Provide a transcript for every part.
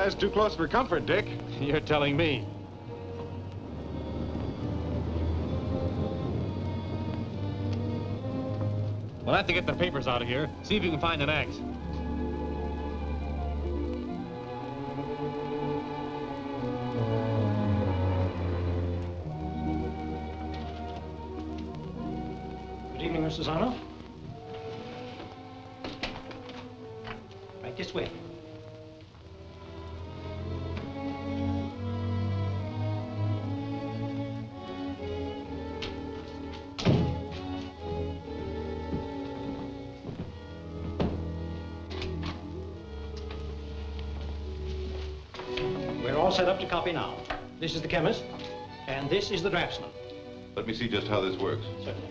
That's too close for comfort, Dick. You're telling me. We'll have to get the papers out of here. See if you can find an axe. Good evening, Mr. Zarnoff. Right this way. We're all set up to copy now. This is the chemist, and this is the draftsman. Let me see just how this works. Certainly.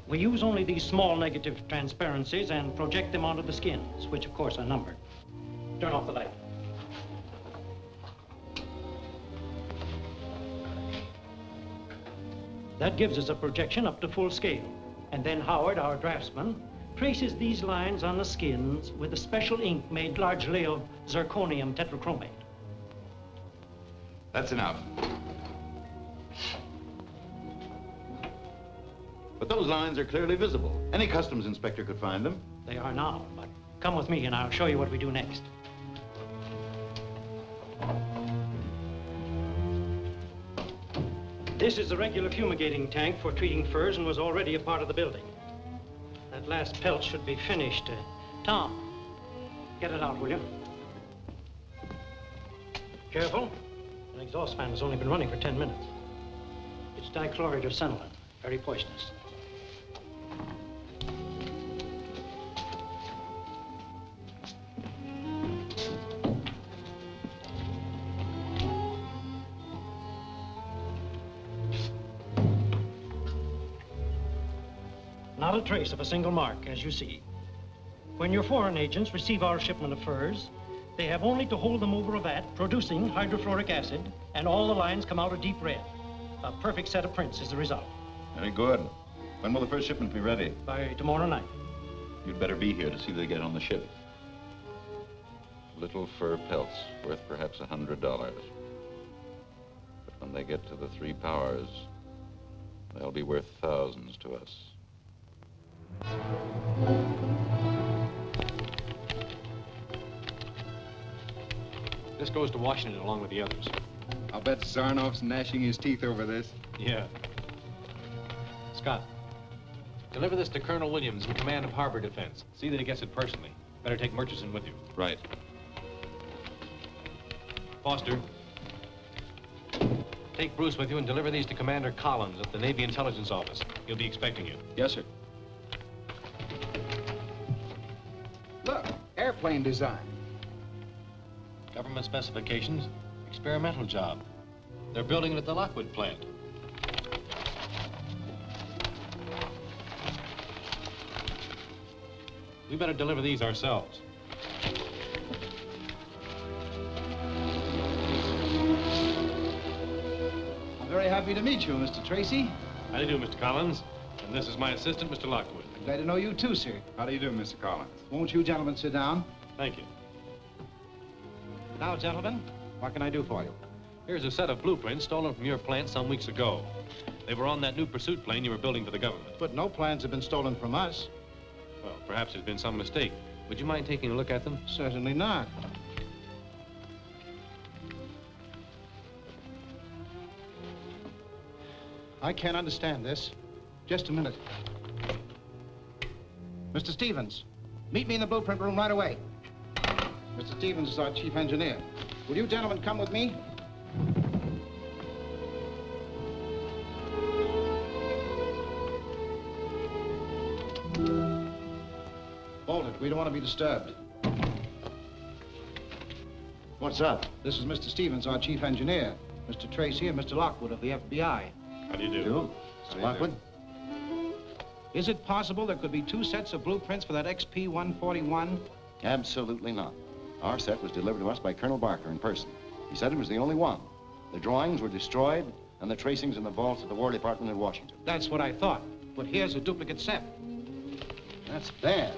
We use only these small negative transparencies and project them onto the skins, which of course are numbered. Turn off the light. That gives us a projection up to full scale. And then Howard, our draftsman, traces these lines on the skins with a special ink made largely of zirconium tetrachromate. That's enough. But those lines are clearly visible. Any customs inspector could find them. They are now, but come with me and I'll show you what we do next. This is the regular fumigating tank for treating furs and was already a part of the building. That last pelt should be finished. Tom, get it out, will you? Careful. An exhaust fan has only been running for 10 minutes. It's dichloride of phenolin, very poisonous. Not a trace of a single mark, as you see. When your foreign agents receive our shipment of furs, they have only to hold them over a vat, producing hydrofluoric acid, and all the lines come out a deep red. A perfect set of prints is the result. Very good. When will the first shipment be ready? By tomorrow night. You'd better be here to see they get on the ship. Little fur pelts, worth perhaps $100. But when they get to the 3 powers, they'll be worth thousands to us. This goes to Washington along with the others. I'll bet Zarnoff's gnashing his teeth over this. Yeah. Scott, deliver this to Colonel Williams in command of Harbor Defense. See that he gets it personally. Better take Murchison with you. Right. Foster, take Bruce with you and deliver these to Commander Collins at the Navy Intelligence Office. He'll be expecting you. Yes, sir. Look, airplane design. Government specifications, experimental job. They're building it at the Lockwood plant. We better deliver these ourselves. I'm very happy to meet you, Mr. Tracy. How do you do, Mr. Collins? And this is my assistant, Mr. Lockwood. I'm glad to know you too, sir. How do you do, Mr. Collins? Won't you gentlemen sit down? Thank you. Now, gentlemen, what can I do for you? Here's a set of blueprints stolen from your plant some weeks ago. They were on that new pursuit plane you were building for the government. But no plans have been stolen from us. Well, perhaps there's been some mistake. Would you mind taking a look at them? Certainly not. I can't understand this. Just a minute. Mr. Stevens, meet me in the blueprint room right away. Mr. Stevens is our chief engineer. Will you gentlemen come with me? Hold it. We don't want to be disturbed. What's up? This is Mr. Stevens, our chief engineer. Mr. Tracy and Mr. Lockwood of the FBI. How do you do? You? Mr. Lockwood? Is it possible there could be 2 sets of blueprints for that XP-141? Absolutely not. Our set was delivered to us by Colonel Barker in Pearson. He said it was the only one. The drawings were destroyed, and the tracings in the vaults of the War Department in Washington. That's what I thought. But here's a duplicate set. That's bad.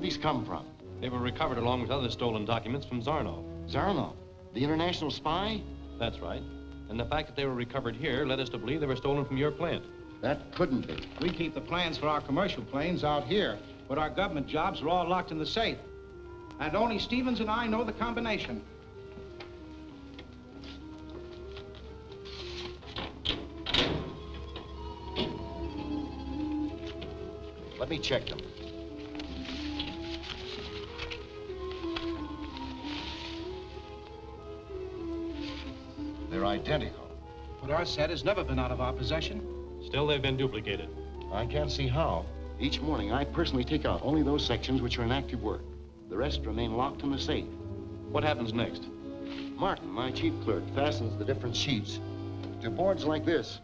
these come from? They were recovered along with other stolen documents from Zarnoff. Zarnoff, the international spy? That's right. And the fact that they were recovered here led us to believe they were stolen from your plant. That couldn't be. We keep the plans for our commercial planes out here, but our government jobs are all locked in the safe. And only Stevens and I know the combination. Let me check them. They're identical. But our set has never been out of our possession. Still, they've been duplicated. I can't see how. Each morning, I personally take out only those sections which are in active work. The rest remain locked in the safe. What happens next? Martin, my chief clerk, fastens the different sheets to boards like this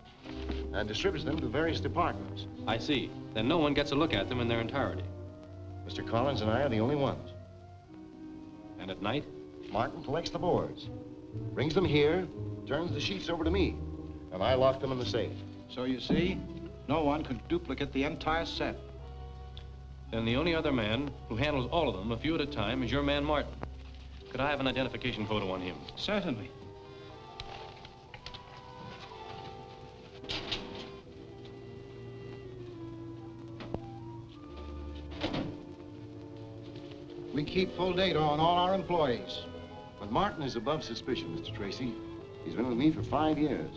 and distributes them to various departments. I see. Then no one gets a look at them in their entirety. Mr. Collins and I are the only ones. And at night? Martin collects the boards, brings them here, turns the sheets over to me, and I lock them in the safe. So you see, no one could duplicate the entire set. Then the only other man who handles all of them, a few at a time, is your man Martin. Could I have an identification photo on him? Certainly. We keep full data on all our employees. But Martin is above suspicion, Mr. Tracy. He's been with me for 5 years.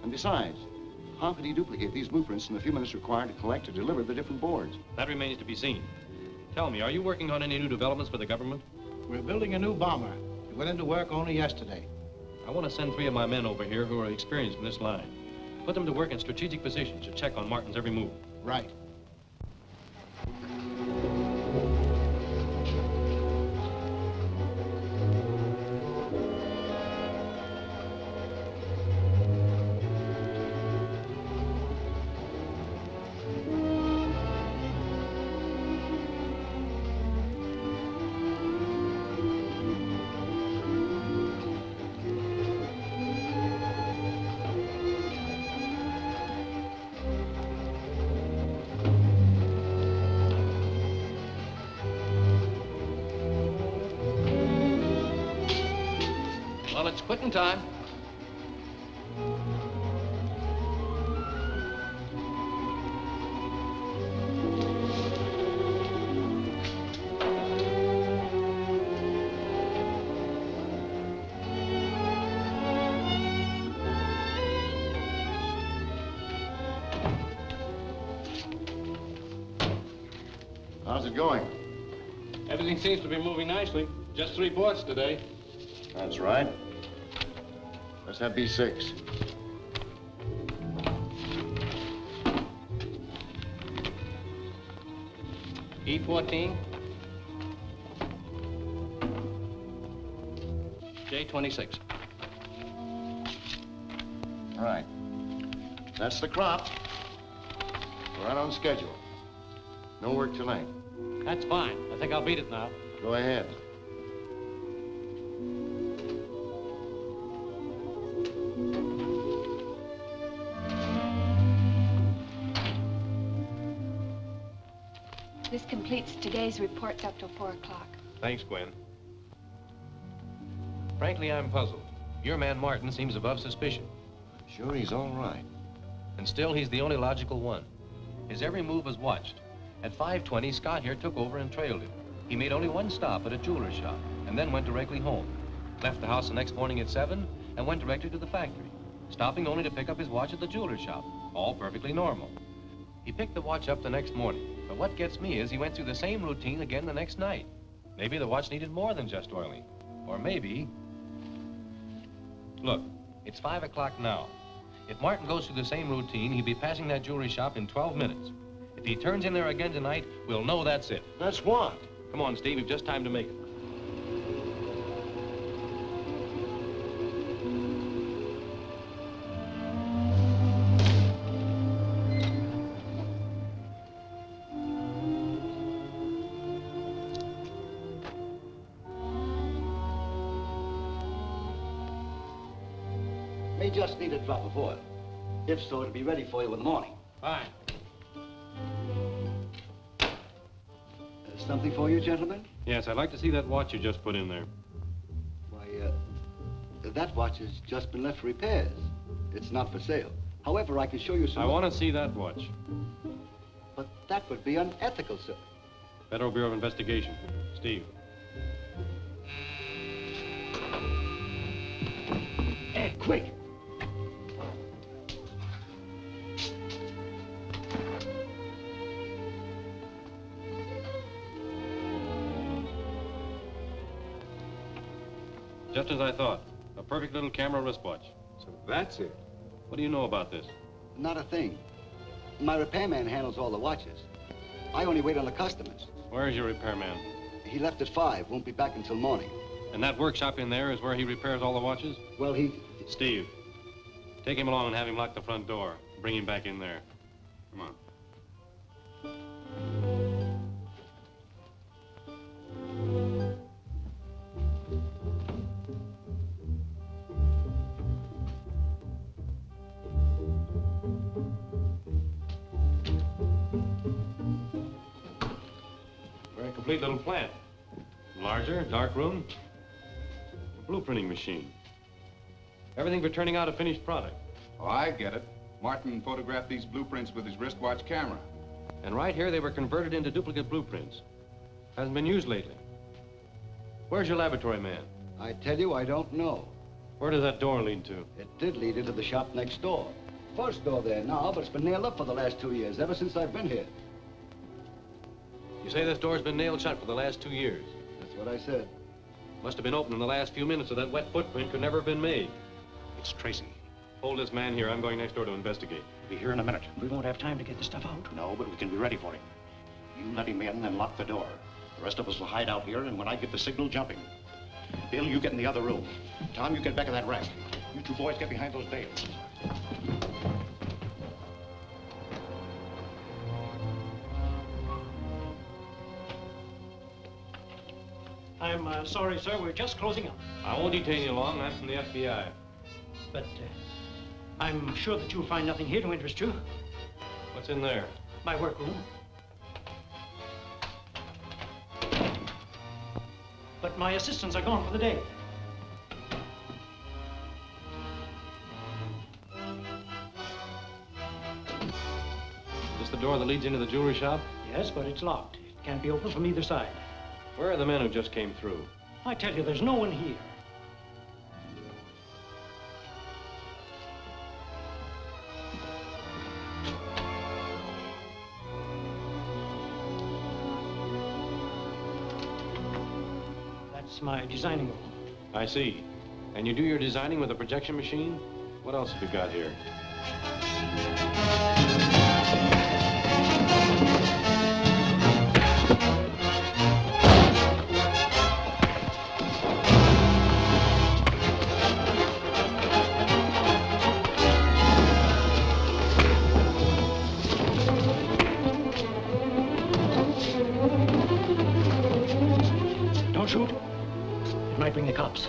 And besides, how could he duplicate these blueprints in the few minutes required to collect or deliver the different boards? That remains to be seen. Tell me, are you working on any new developments for the government? We're building a new bomber. We went into work only yesterday. I want to send 3 of my men over here who are experienced in this line. Put them to work in strategic positions to check on Martin's every move. Right. Well, it's quitting time. How's it going? Everything seems to be moving nicely. Just 3 boards today. That's right. Let's have B6. E14. J26. All right. That's the crop. We're right on schedule. No work tonight. That's fine. I think I'll beat it now. Go ahead. This completes today's reports up till 4 o'clock. Thanks, Gwen. Frankly, I'm puzzled. Your man Martin seems above suspicion. Sure, he's all right. And still, he's the only logical one. His every move was watched. At 5:20, Scott here took over and trailed him. He made only one stop at a jeweler's shop and then went directly home. Left the house the next morning at 7 and went directly to the factory, stopping only to pick up his watch at the jeweler's shop. All perfectly normal. He picked the watch up the next morning, but what gets me is he went through the same routine again the next night. Maybe the watch needed more than just oiling. Or maybe... Look, it's 5 o'clock now. If Martin goes through the same routine, he'll be passing that jewelry shop in 12 minutes. If he turns in there again tonight, we'll know that's it. That's what? Come on, Steve, we've just time to make it. May just need a drop of oil. If so, it'll be ready for you in the morning. Fine. Something for you, gentlemen? Yes, I'd like to see that watch you just put in there. Why, that watch has just been left for repairs. It's not for sale. However, I can show you some... I want to see that watch. But that would be unethical, sir. Federal Bureau of Investigation. Steve. Hey, quick! Just as I thought. A perfect little camera wristwatch. So that's it. What do you know about this? Not a thing. My repairman handles all the watches. I only wait on the customers. Where is your repairman? He left at 5, won't be back until morning. And that workshop in there is where he repairs all the watches? Well, Steve, take him along and have him lock the front door. Bring him back in there. Come on. Very complete little plant. Larger, dark room, a blueprinting machine. Everything for turning out a finished product. Oh, I get it. Martin photographed these blueprints with his wristwatch camera. And right here, they were converted into duplicate blueprints. Hasn't been used lately. Where's your laboratory man? I tell you, I don't know. Where does that door lead to? It did lead into the shop next door. First door there now, but it's been nailed up for the last 2 years, ever since I've been here. You say this door's been nailed shut for the last 2 years. That's what I said. Must have been open in the last few minutes, so that wet footprint could never have been made. It's Tracy. Hold this man here. I'm going next door to investigate. We'll be here in a minute. We won't have time to get the stuff out. No, but we can be ready for him. You let him in and lock the door. The rest of us will hide out here, and when I get the signal, jump him. Bill, you get in the other room. Tom, you get back of that rack. You two boys get behind those bales. I'm sorry, sir. We're just closing up. I won't detain you long. I'm from the FBI. But I'm sure that you'll find nothing here to interest you. What's in there? My workroom. But my assistants are gone for the day. Is this the door that leads into the jewelry shop? Yes, but it's locked. It can't be opened from either side. Where are the men who just came through? I tell you, there's no one here. That's my designing room. I see. And you do your designing with a projection machine? What else have you got here? Don't shoot. It might bring the cops.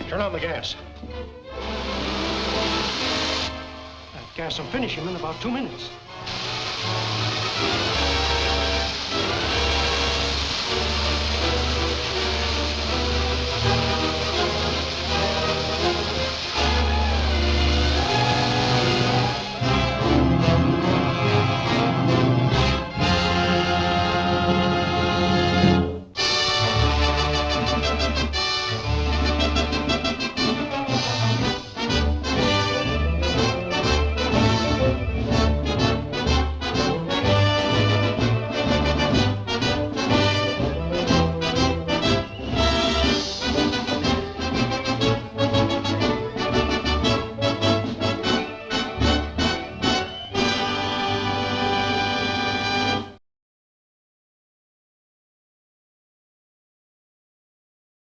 Turn on the gas. That gas will finish him in about 2 minutes.